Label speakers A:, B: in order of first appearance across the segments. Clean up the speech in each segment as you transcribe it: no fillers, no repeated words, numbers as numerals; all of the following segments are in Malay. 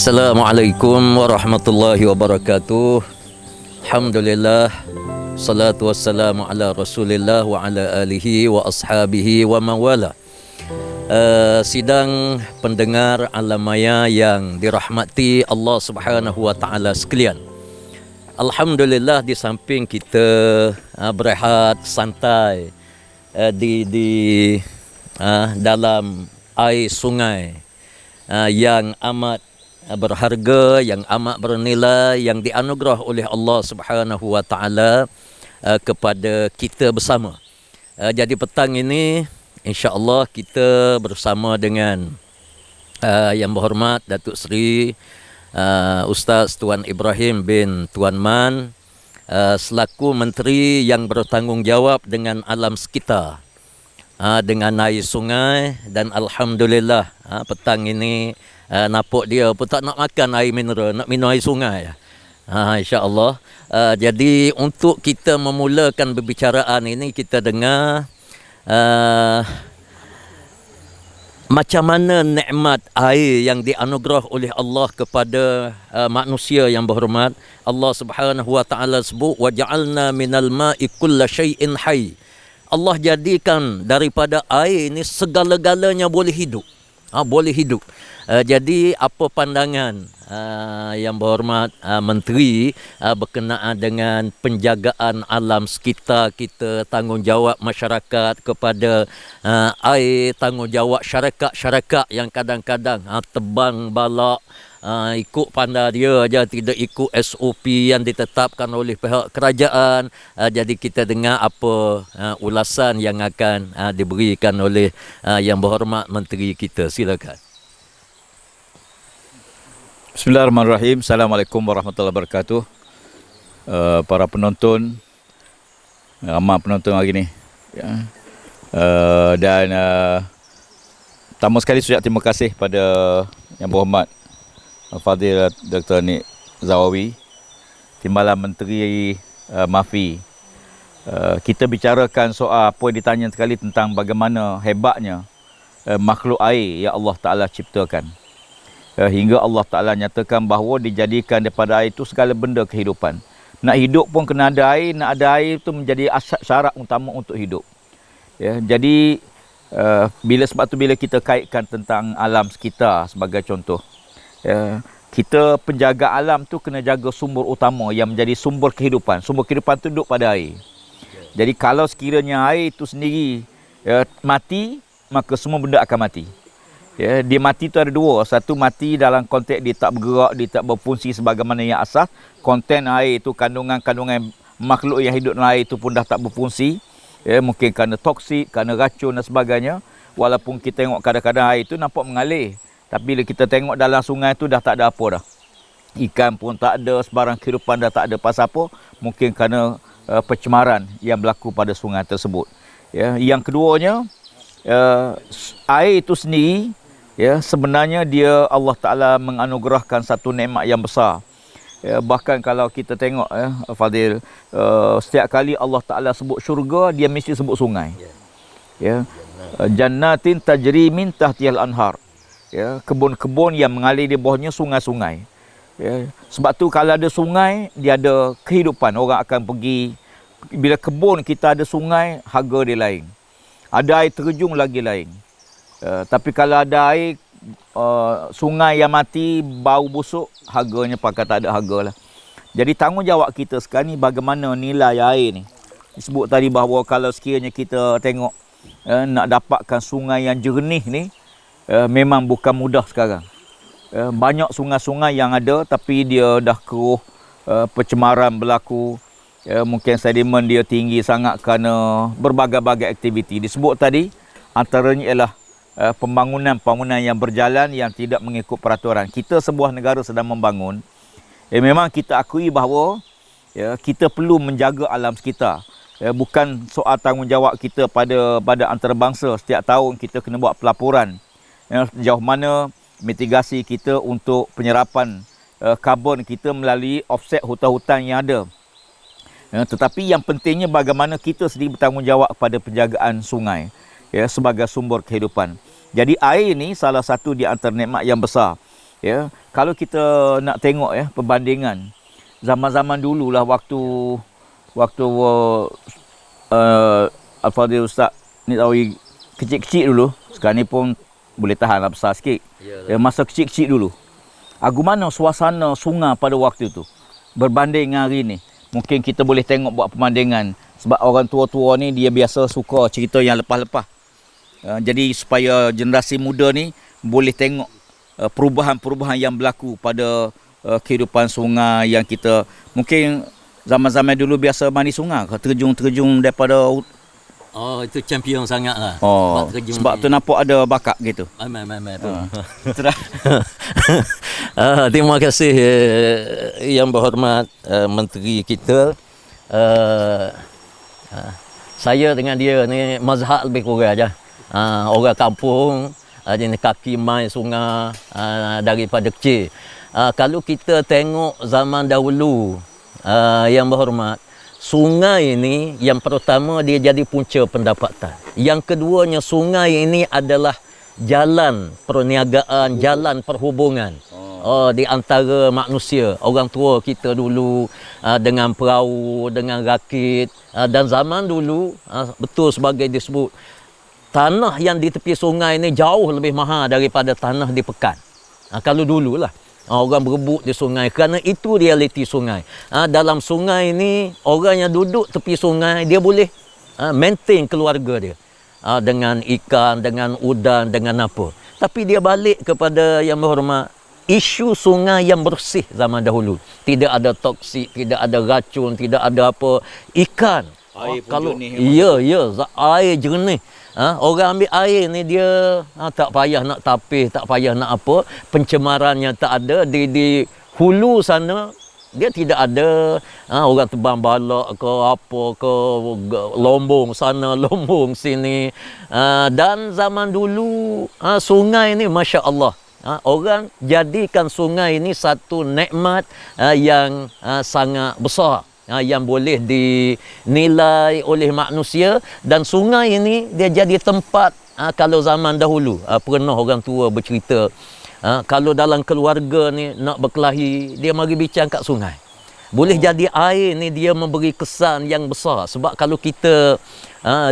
A: Assalamualaikum warahmatullahi wabarakatuh. Alhamdulillah, salatu wassalamu ala Rasulillah wa ala alihi wa ashabihi wa mawala. Sidang pendengar alam maya yang dirahmati Allah Subhanahu wa taala sekalian. Alhamdulillah, di samping kita berehat santai di dalam air sungai yang amat berharga, yang amat bernilai, yang dianugerah oleh Allah Subhanahu wa taala kepada kita bersama. Jadi petang ini insya-Allah kita bersama dengan yang berhormat Datuk Seri Ustaz Tuan Ibrahim bin Tuan Man selaku menteri yang bertanggungjawab dengan alam sekitar, dengan air sungai, dan alhamdulillah petang ini nampak dia pun tak nak makan air mineral, nak minum air sungai. InsyaAllah. Jadi untuk kita memulakan perbicaraan ini, kita dengar macam mana nikmat air yang dianugerah oleh Allah kepada manusia yang berhormat. Allah Subhanahu wa taala sebut, wa ja'alna minal ma'i kulla syai'in hayy. Allah jadikan daripada air ini segala-galanya boleh hidup. Boleh hidup. Jadi apa pandangan yang berhormat menteri berkenaan dengan penjagaan alam sekitar kita, tanggungjawab masyarakat kepada air, tanggungjawab syarikat-syarikat yang kadang-kadang tebang balak ikut pandai dia aja, tidak ikut SOP yang ditetapkan oleh pihak kerajaan. Jadi kita dengar apa ulasan yang akan diberikan oleh yang berhormat menteri kita. Silakan.
B: Bismillahirrahmanirrahim. Assalamualaikum warahmatullahi wabarakatuh. Para penonton, ramai penonton hari ni ya. Dan pertama sekali saya terima kasih pada yang berhormat Fadil Dr. Nik Zawawi, Timbalan Menteri MAFI. Kita bicarakan soal apa yang ditanya sekali tentang bagaimana hebatnya makhluk air yang Allah Ta'ala ciptakan. Hingga Allah Ta'ala nyatakan bahawa dijadikan daripada air itu segala benda kehidupan. Nak hidup pun kena ada air, nak ada air itu menjadi syarat utama untuk hidup. Ya, jadi sebab tu bila kita kaitkan tentang alam sekitar sebagai contoh, kita penjaga alam tu kena jaga sumber utama yang menjadi sumber kehidupan. Sumber kehidupan tu duduk pada air. Jadi kalau sekiranya air itu sendiri mati, maka semua benda akan mati. Ya, dia mati tu ada dua. Satu, mati dalam konteks dia tak bergerak, dia tak berfungsi sebagaimana yang asas. Konten air itu, kandungan-kandungan makhluk yang hidup dalam air itu pun dah tak berfungsi. Ya, mungkin kerana toksik, kerana racun dan sebagainya. Walaupun kita tengok kadang-kadang air itu nampak mengalir, tapi bila kita tengok dalam sungai tu dah tak ada apa dah. Ikan pun tak ada, sebarang kehidupan dah tak ada. Pasal apa? Mungkin kerana pencemaran yang berlaku pada sungai tersebut. Ya, yang keduanya, air itu sendiri, ya, sebenarnya dia Allah Ta'ala menganugerahkan satu nikmat yang besar. Ya, bahkan kalau kita tengok Fadil, setiap kali Allah Ta'ala sebut syurga, dia mesti sebut sungai. Ya, jannatin tajri min tahtihal anhar. Ya, kebun-kebun yang mengalir di bawahnya sungai-sungai. Ya, sebab tu kalau ada sungai, dia ada kehidupan. Orang akan pergi. Bila kebun kita ada sungai, harga dia lain. Ada air terjun lagi lain. Tapi kalau ada air sungai yang mati, bau busuk, harganya pakai tak ada harga lah. Jadi tanggungjawab kita sekarang ni bagaimana nilai air ni. Disebut tadi bahawa kalau sekiranya kita tengok nak dapatkan sungai yang jernih ni memang bukan mudah sekarang. Banyak sungai-sungai yang ada tapi dia dah keruh, pencemaran berlaku, mungkin sedimen dia tinggi sangat kerana berbagai-bagai aktiviti. Disebut tadi antaranya ialah pembangunan yang berjalan yang tidak mengikut peraturan. Kita sebuah negara sedang membangun, memang kita akui bahawa kita perlu menjaga alam sekitar. Bukan soal tanggungjawab kita pada antarabangsa. Setiap tahun kita kena buat pelaporan sejauh mana mitigasi kita untuk penyerapan karbon kita melalui offset hutan-hutan yang ada. Tetapi yang pentingnya bagaimana kita sendiri bertanggungjawab pada penjagaan sungai sebagai sumber kehidupan. Jadi air ni salah satu di antara nikmat yang besar. Kalau kita nak tengok perbandingan zaman-zaman dululah waktu Al-Fadhil Ustaz ni tahu kecil-kecil dulu. Sekarang ni pun boleh tahan lah besar sikit. Masa kecil-kecil dulu, mana suasana sungai pada waktu tu berbanding dengan hari ni. Mungkin kita boleh tengok buat perbandingan. Sebab orang tua-tua ni dia biasa suka cerita yang lepas-lepas. Jadi supaya generasi muda ni boleh tengok perubahan-perubahan yang berlaku pada kehidupan sungai yang kita mungkin zaman-zaman dulu biasa mandi sungai, terjun daripada.
A: Oh, itu champion sangat lah.
B: Sebab tu nampak ada bakat gitu.
A: Terima kasih yang berhormat Menteri kita. Saya dengan dia ni mazhab lebih kurang aja. Orang kampung jenis kaki mai sungai daripada kecil. Kalau kita tengok zaman dahulu, yang berhormat, sungai ini yang pertama dia jadi punca pendapatan. Yang keduanya sungai ini adalah jalan perniagaan, jalan perhubungan. Di antara manusia. Orang tua kita dulu dengan perahu, dengan rakit, dan zaman dulu betul sebagai disebut, tanah yang di tepi sungai ini jauh lebih mahal daripada tanah di pekan. Kalau dululah. Orang berebut di sungai kerana itu realiti sungai. Dalam sungai ini orang yang duduk tepi sungai dia boleh maintain keluarga dia dengan ikan, dengan udang, dengan apa. Tapi dia balik kepada yang berhormat isu sungai yang bersih zaman dahulu. Tidak ada toksik, tidak ada racun, tidak ada apa. Ikan.
B: Air
A: kalau
B: jernih.
A: Air jernih. Orang ambil air ni dia tak payah nak tapis, tak payah nak apa, pencemarannya tak ada. Di hulu sana dia tidak ada orang terbang balak ke apa ke, lombong sana lombong sini. Dan zaman dulu sungai ni Masya Allah, orang jadikan sungai ini satu nikmat yang sangat besar, yang boleh dinilai oleh manusia. Dan sungai ini dia jadi tempat, kalau zaman dahulu pernah orang tua bercerita, kalau dalam keluarga ni nak berkelahi, dia mari bincang kat sungai. Boleh jadi air ni dia memberi kesan yang besar. Sebab kalau kita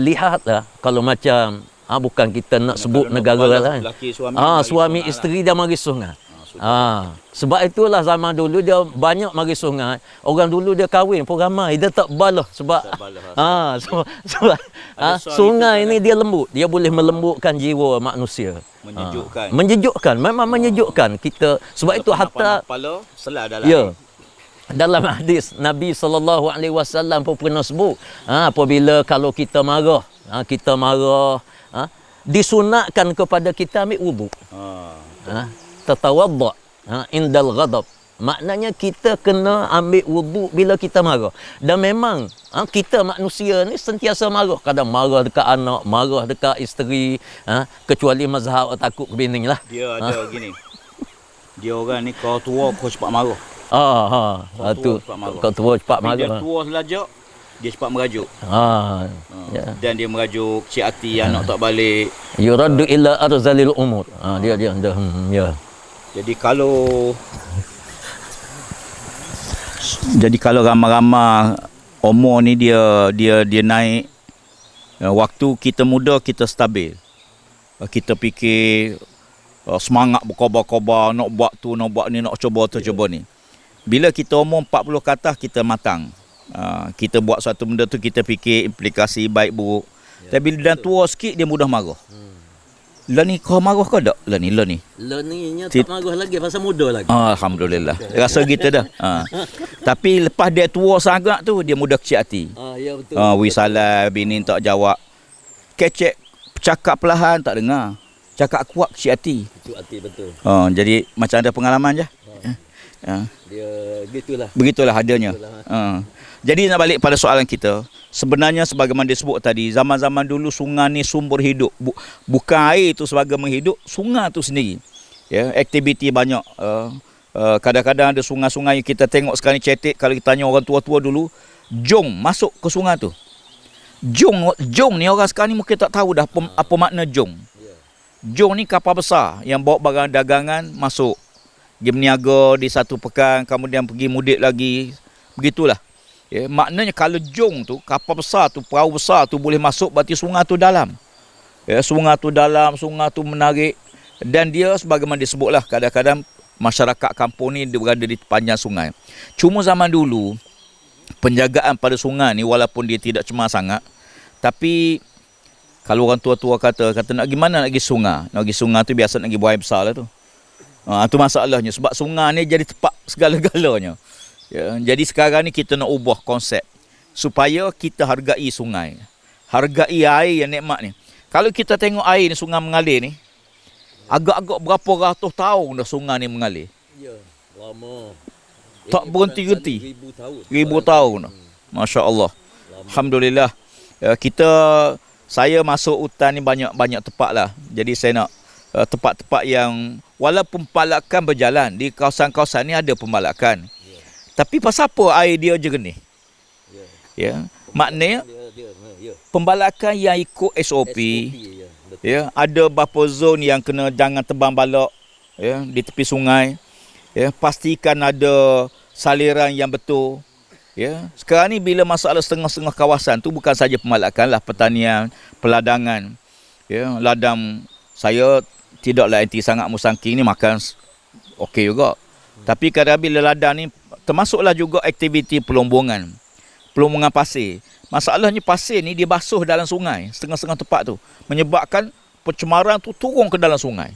A: lihatlah, kalau macam bukan kita nak sebut negara lain, suami isteri dia mari sungai. Sebab itulah zaman dulu dia banyak mari sungai. Orang dulu dia kahwin pun ramai, dia tak balah sebab sebab sungai ini dia lembut, dia boleh melembutkan jiwa manusia. Menyejukkan, memang menyejukkan kita. Sebab itu hatta
B: selah dalam
A: dalam hadis Nabi SAW pun pernah sebut, apabila kalau kita marah, disunatkan kepada kita ambil wudu. Tatawadda indal ghadab. Maknanya kita kena ambil wudu bila kita marah. Dan memang kita manusia ni sentiasa marah. Kadang marah dekat anak, marah dekat isteri, kecuali mazhab takut ke bini lah.
B: Dia ada gini. Dia orang ni kau tua kau cepat marah.
A: Kau tua cepat marah.
B: Dia tua selajak, dia cepat merajuk. Dan dia merajuk kecil hati, anak tak balik.
A: Yuraddu ila arzalil umur. Dia ya.
B: Jadi kalau ramai-ramai umur ni dia naik, waktu kita muda kita stabil. Kita fikir semangat berkobar-kobar, nak buat tu, nak buat ni, nak cuba tu, cuba ni. Bila kita umur 40 ke atas, kita matang. Kita buat satu benda tu, kita fikir implikasi baik buruk. Tapi bila dah tua sikit, dia mudah marah. Lah ni kau marah kau tak? Lah ni.
A: Lah ni nya tak marah lagi pasal muda lagi.
B: Alhamdulillah. Rasa gitu dah. Tapi lepas dia tua sangat tu, dia mudah kecil hati.
A: Ya betul.
B: Wisalah, bini tak jawab. Kecek, cakap perlahan tak dengar. Cakap kuat kecil hati.
A: Kecil hati betul.
B: Jadi macam ada pengalaman je.
A: Dia gitulah.
B: Begitulah adanya. Jadi nak balik pada soalan kita. Sebenarnya sebagaimana disebut tadi, zaman-zaman dulu sungai ni sumber hidup. Bukan air tu sebagai menghidup, sungai tu sendiri. Ya, aktiviti banyak. Kadang-kadang ada sungai-sungai yang kita tengok sekarang ni cetek. Kalau kita tanya orang tua-tua dulu, jong masuk ke sungai tu. Jong ni orang sekarang ni mungkin tak tahu dah apa makna jong. Jong ni kapal besar yang bawa barang dagangan masuk. Dia berniaga di satu pekan, kemudian pergi mudik lagi. Begitulah. Ya, maknanya kalau jong tu, kapal besar tu, perahu besar tu boleh masuk, berarti sungai tu dalam. Ya, sungai tu dalam, sungai tu menarik. Dan dia sebagaimana disebutlah, kadang-kadang masyarakat kampung ni dia berada di panjang sungai. Cuma zaman dulu, penjagaan pada sungai ni walaupun dia tidak cemar sangat, tapi kalau orang tua-tua kata nak pergi mana, nak pergi sungai. Nak pergi sungai tu biasa nak pergi buai besar lah tu. Tu masalahnya, sebab sungai ni jadi tempat segala-galanya. Ya, jadi sekarang ni kita nak ubah konsep supaya kita hargai sungai, hargai air yang nikmat ni. Kalau kita tengok air ni, sungai mengalir ni, agak-agak berapa ratus tahun dah sungai ni mengalir.
A: Ya, lama.
B: Tak berhenti-henti.
A: Ribu tahun.
B: 1000 tahun. Masya Allah. Alhamdulillah. Saya masuk hutan ni banyak tempat lah. Jadi saya nak tempat-tempat yang walaupun pembalakan berjalan, di kawasan-kawasan ni ada pembalakan. Tapi pasal apa air dia jernih? Ya. Maknanya pembalakan yang ikut SOP. Ya, ada beberapa zon yang kena jangan tebang balak ya di tepi sungai. Ya, pastikan ada saliran yang betul. Ya, sekarang ni bila masalah setengah-setengah kawasan tu bukan saja pembalakan lah, pertanian, peladangan. Ya, ladang saya tidaklah anti sangat musangking ni, makan okey juga. Tapi kadang bila ladang ni termasuklah juga aktiviti pelombongan pasir. Masalahnya pasir ni dia basuh dalam sungai, setengah-setengah tempat tu, menyebabkan pencemaran tu turun ke dalam sungai.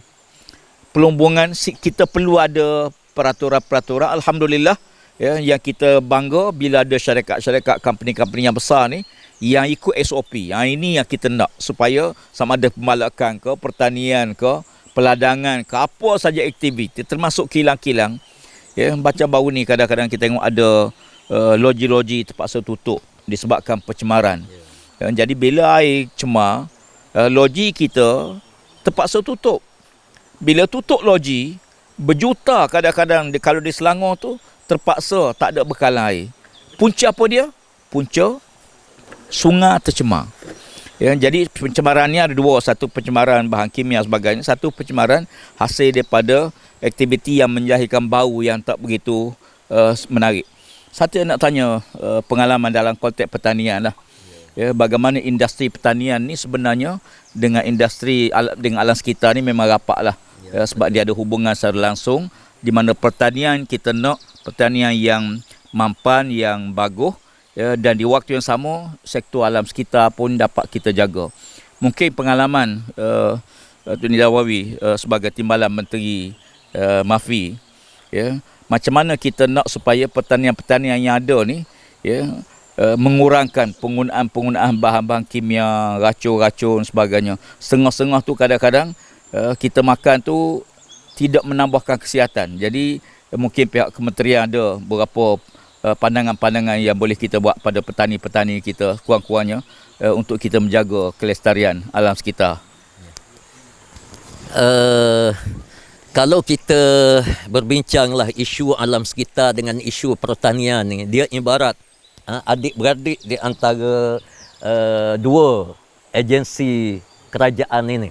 B: Pelombongan kita perlu ada peraturan-peraturan. Alhamdulillah ya, yang kita bangga bila ada syarikat-syarikat, company-company yang besar ni yang ikut SOP. Ini yang kita nak supaya sama ada pembalakan ke, pertanian ke, peladangan ke, apa saja aktiviti termasuk kilang-kilang. Ya, baca baru ni kadang-kadang kita tengok ada loji-loji terpaksa tutup disebabkan pencemaran. Ya, jadi bila air cemar, loji kita terpaksa tutup. Bila tutup loji, berjuta kadang-kadang kalau di Selangor tu terpaksa tak ada bekalan air. Punca apa dia? Punca sungai tercemar. Ya, jadi pencemaran ni ada dua, satu pencemaran bahan kimia sebagainya, satu pencemaran hasil daripada aktiviti yang menjahilkan bau yang tak begitu menarik. Satu nak tanya pengalaman dalam konteks pertanian lah. Ya, bagaimana industri pertanian ni sebenarnya dengan industri dengan alam sekitar ni memang rapat lah. Ya, sebab dia ada hubungan secara langsung, di mana pertanian kita nak pertanian yang mampan, yang bagus. Ya, dan di waktu yang sama sektor alam sekitar pun dapat kita jaga. Mungkin pengalaman Tun Nidawawi sebagai Timbalan Menteri Mafi, ya, macam mana kita nak supaya pertanian-pertanian yang ada ni ya mengurangkan penggunaan bahan-bahan kimia, racun-racun sebagainya. Setengah-setengah tu kadang-kadang kita makan tu tidak menambahkan kesihatan. Jadi mungkin pihak kementerian ada beberapa pandangan-pandangan yang boleh kita buat pada petani-petani kita kurang-kurangnya untuk kita menjaga kelestarian alam sekitar.
A: Kalau kita berbincanglah isu alam sekitar dengan isu pertanian ni, dia ibarat adik-beradik di antara dua agensi kerajaan ini.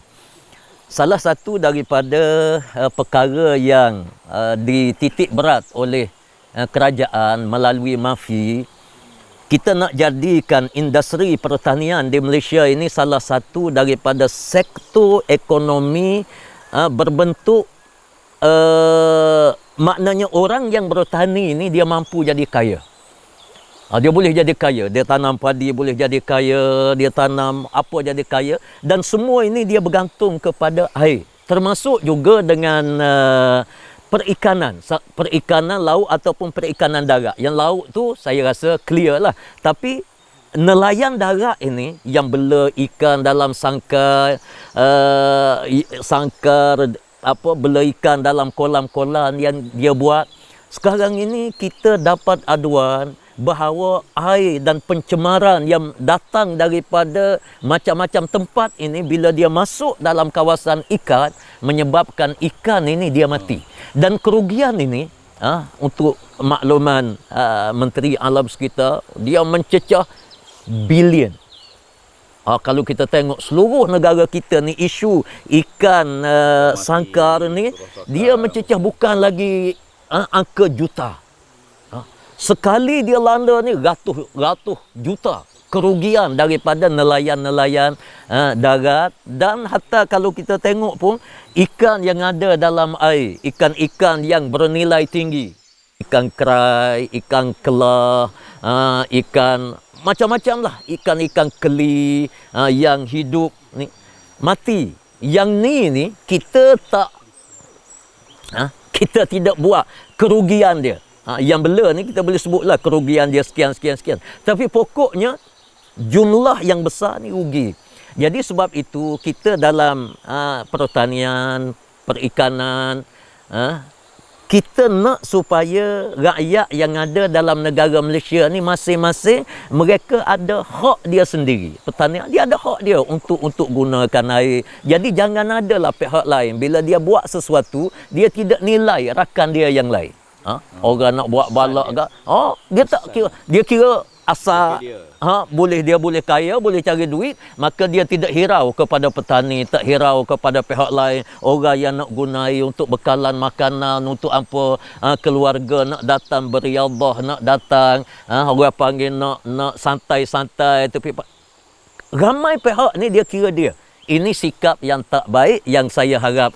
A: Salah satu daripada perkara yang dititik berat oleh kerajaan melalui Mafi, kita nak jadikan industri pertanian di Malaysia ini salah satu daripada sektor ekonomi berbentuk maknanya orang yang bertani ini dia mampu jadi kaya. Dia boleh jadi kaya, dia tanam padi boleh jadi kaya, dia tanam apa jadi kaya, dan semua ini dia bergantung kepada air. Termasuk juga dengan perikanan laut ataupun perikanan darat. Yang laut tu saya rasa clear lah, tapi nelayan darat ini yang bela ikan dalam sangkar, bela ikan dalam kolam-kolam yang dia buat. Sekarang ini kita dapat aduan bahawa air dan pencemaran yang datang daripada macam-macam tempat ini, bila dia masuk dalam kawasan ikan, menyebabkan ikan ini dia mati. Dan kerugian ini, untuk makluman Menteri Alam Sekitar, dia mencecah bilion. Kalau kita tengok seluruh negara kita ni, isu ikan sangkar ni, dia mencecah bukan lagi angka juta. Sekali dia landa ni ratus juta kerugian daripada nelayan-nelayan darat. Dan hatta kalau kita tengok pun, ikan yang ada dalam air, ikan-ikan yang bernilai tinggi, ikan kerai, ikan kelah, ikan macam-macam lah, ikan-ikan keli yang hidup ni mati. Yang ni kita tidak buat kerugian dia. Yang bela ni kita boleh sebutlah kerugian dia sekian. Tapi pokoknya jumlah yang besar ni rugi. Jadi sebab itu kita dalam pertanian, perikanan, kita nak supaya rakyat yang ada dalam negara Malaysia ni masing-masing mereka ada hak dia sendiri. Pertanian dia ada hak dia untuk gunakan air. Jadi jangan adalah pihak lain bila dia buat sesuatu dia tidak nilai rakan dia yang lain. Orang nak buat balak ke, dia tak kira, dia kira asal boleh kaya, boleh cari duit, maka dia tidak hirau kepada petani, tak hirau kepada pihak lain, orang yang nak guna air untuk bekalan makanan, untuk apa, keluarga nak datang beriadah, nak datang, orang panggil nak santai-santai, tapi ramai pihak ni dia kira dia. Ini sikap yang tak baik, yang saya harap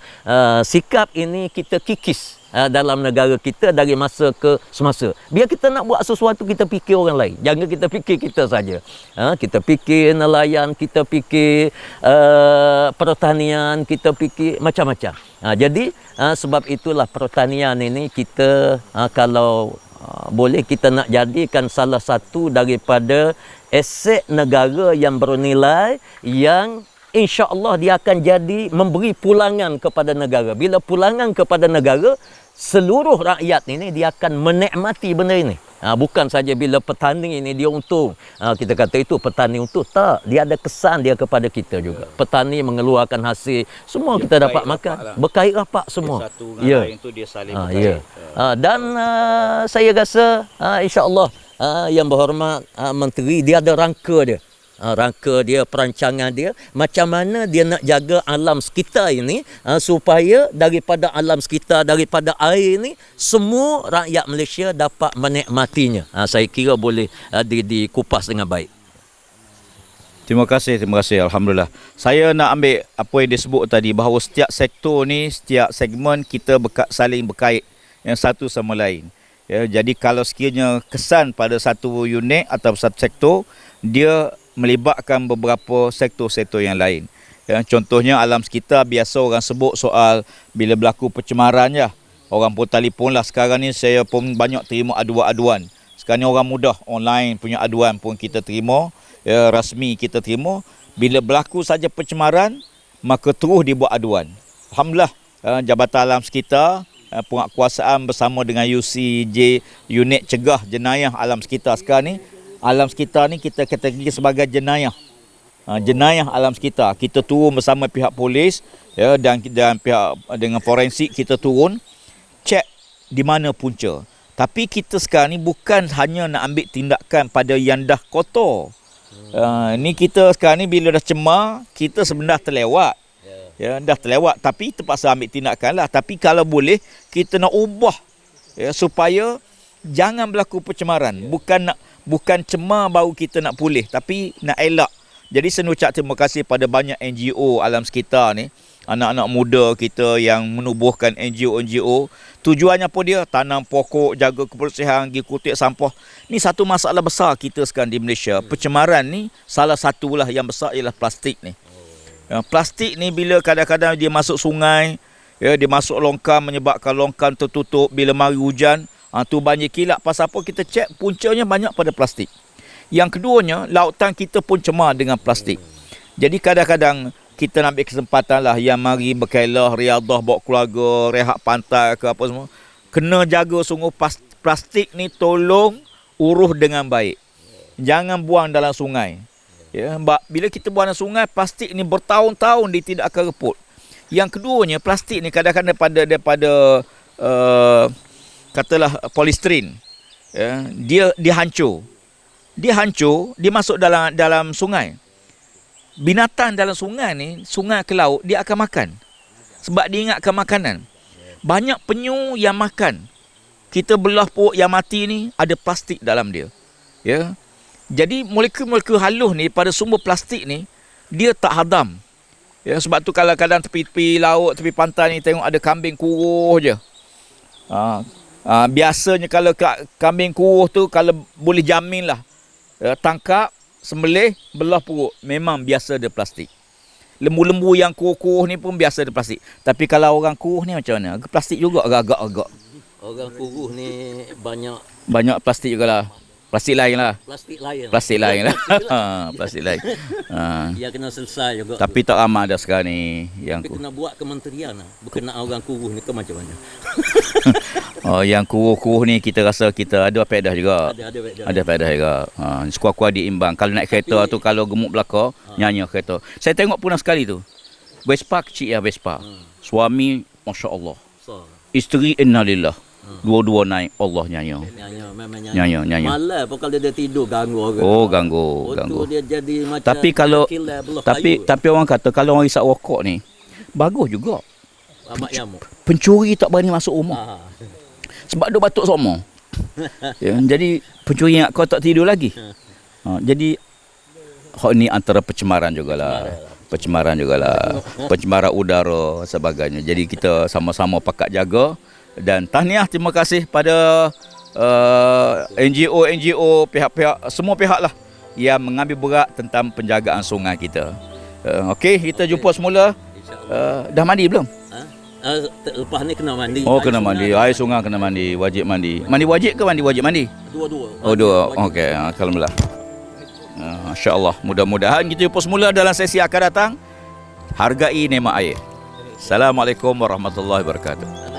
A: sikap ini kita kikis dalam negara kita dari masa ke semasa. Biar kita nak buat sesuatu, kita fikir orang lain. Jangan kita fikir kita saja. Kita fikir nelayan, kita fikir pertanian, kita fikir macam-macam. Jadi sebab itulah pertanian ini kita kalau boleh kita nak jadikan salah satu daripada aset negara yang bernilai, yang insya-Allah dia akan jadi memberi pulangan kepada negara. Bila pulangan kepada negara, seluruh rakyat ini dia akan menikmati benda ini. Bukan saja bila petani ini dia untung. Kita kata itu petani untung. Tak, dia ada kesan dia kepada kita juga. Petani mengeluarkan hasil, semua kita dapat makan. Berkait rapat semua.
B: Satu dengan lain tu dia saling berkait.
A: Dan saya rasa insya-Allah yang berhormat Menteri, dia ada rangka dia. Rangka dia, perancangan dia, macam mana dia nak jaga alam sekitar ini, supaya daripada alam sekitar, daripada air ini, semua rakyat Malaysia dapat menikmatinya. Saya kira boleh dikupas dengan baik.
B: Terima kasih. Alhamdulillah. Saya nak ambil apa yang disebut tadi, bahawa setiap sektor ni, setiap segmen kita saling berkait yang satu sama lain. Jadi kalau sekiranya kesan pada satu unit atau satu sektor, dia melibatkan beberapa sektor-sektor yang lain. Contohnya alam sekitar, biasa orang sebut soal bila berlaku pencemaran je. Orang pun telefon lah sekarang ni, saya pun banyak terima aduan-aduan. Sekarang ni orang mudah, online punya aduan pun kita terima, rasmi kita terima. Bila berlaku saja pencemaran, maka terus dibuat aduan. Alhamdulillah, Jabatan Alam Sekitar, penguatkuasaan bersama dengan UCJ, Unit Cegah Jenayah Alam Sekitar sekarang ni, alam sekitar ni kita kategori sebagai jenayah. Jenayah alam sekitar. Kita turun bersama pihak polis, dan pihak dengan forensik, kita turun cek di mana punca. Tapi kita sekarang ni bukan hanya nak ambil tindakan pada yang dah kotor. Ni kita sekarang ni bila dah cemar, kita sebenarnya terlewat. Dah terlewat, tapi terpaksa ambil tindakan lah. Tapi kalau boleh, kita nak ubah supaya jangan berlaku pencemaran. Bukan cemar baru kita nak pulih, tapi nak elak. Jadi saya ucap terima kasih pada banyak NGO alam sekitar ni, anak-anak muda kita yang menubuhkan NGO-NGO, Tujuannya pun dia tanam pokok, jaga kebersihan, pergi kutip sampah. Ni satu masalah besar kita sekarang di Malaysia. Pencemaran ni salah satulah yang besar ialah plastik ni. Plastik ni bila kadang-kadang dia masuk sungai, dia masuk longkang, menyebabkan longkang tertutup. Bila mari hujan, tu banjir kilap. Pasal apa kita cek, puncanya banyak pada plastik. Yang keduanya, lautan kita pun cemar dengan plastik. Jadi kadang-kadang kita nak ambil kesempatan lah yang mari berkelah, riadah, bawa keluarga, rehat pantai ke apa semua. Kena jaga sungguh plastik ni, tolong urus dengan baik. Jangan buang dalam sungai. Ya, bila kita buang dalam sungai, plastik ni bertahun-tahun dia tidak akan reput. Yang keduanya, plastik ni kadang-kadang daripada katalah polisterin. Ya, dia hancur. Dia hancur, dia masuk dalam sungai. Binatang dalam sungai ni, sungai ke laut, dia akan makan. Sebab dia ingatkan makanan. Banyak penyu yang makan. Kita belah pokok yang mati ni, ada plastik dalam dia. Ya. Jadi molekul-molekul halus ni pada sumber plastik ni, dia tak hadam. Ya, sebab tu kadang-kadang tepi-tepi laut, tepi pantai ni tengok ada kambing kuruh je. Biasanya kalau kambing kuruh tu, kalau boleh jamin lah, tangkap, sembelih, belah perut, memang biasa ada plastik. Lembu-lembu yang kuruh-kuruh ni pun biasa ada plastik. Tapi kalau orang kuruh ni macam mana? Plastik juga agak-agak.
A: Orang kuruh ni
B: banyak plastik jugalah. Plastik lain lah. Plastik lain lah. Plastik lain.
A: Dia kena selesai juga.
B: Tapi tak ramai dah sekarang ni yang
A: kena buat kementerian lah. Berkenaan orang kuruh ni ke macam mana?
B: Yang kuruh-kuruh ni kita rasa kita ada faedah juga.
A: Ada
B: faedah juga. Kuat-kuat diimbang. Kalau naik kereta tu, kalau gemuk belakang, nyanyi kereta. Saya tengok pernah sekali tu. Vespa kecil ya, Vespa. Suami, Masya Allah. Isteri, innalillah. Dua-dua naik, Allah nyanyi. Nyanyi.
A: Malam pun kalau dia tidur ganggu orang.
B: Oh, ganggu.
A: Dia jadi macam
B: tapi orang kata kalau orang isap rokok ni bagus juga. Pencuri tak berani masuk rumah. Sebab dia batuk semua. Ya, jadi pencuri ingat kau tak tidur lagi. Jadi hak ni antara pencemaran jugalah. Pencemaran udara sebagainya. Jadi kita sama-sama pakat jaga. Dan tahniah, terima kasih pada NGO, pihak-pihak, semua pihak lah yang mengambil berat tentang penjagaan sungai kita. Okey, kita jumpa semula. Dah mandi belum?
A: Lepas ni kena mandi.
B: Oh, kena mandi. Air sungai kena mandi, wajib mandi. Mandi wajib ke mandi wajib mandi?
A: Dua-dua.
B: Oh, dua. Okey, alhamdulillah. Masya-Allah. Mudah-mudahan kita jumpa semula dalam sesi akan datang. Hargai nikmat air. Assalamualaikum warahmatullahi wabarakatuh.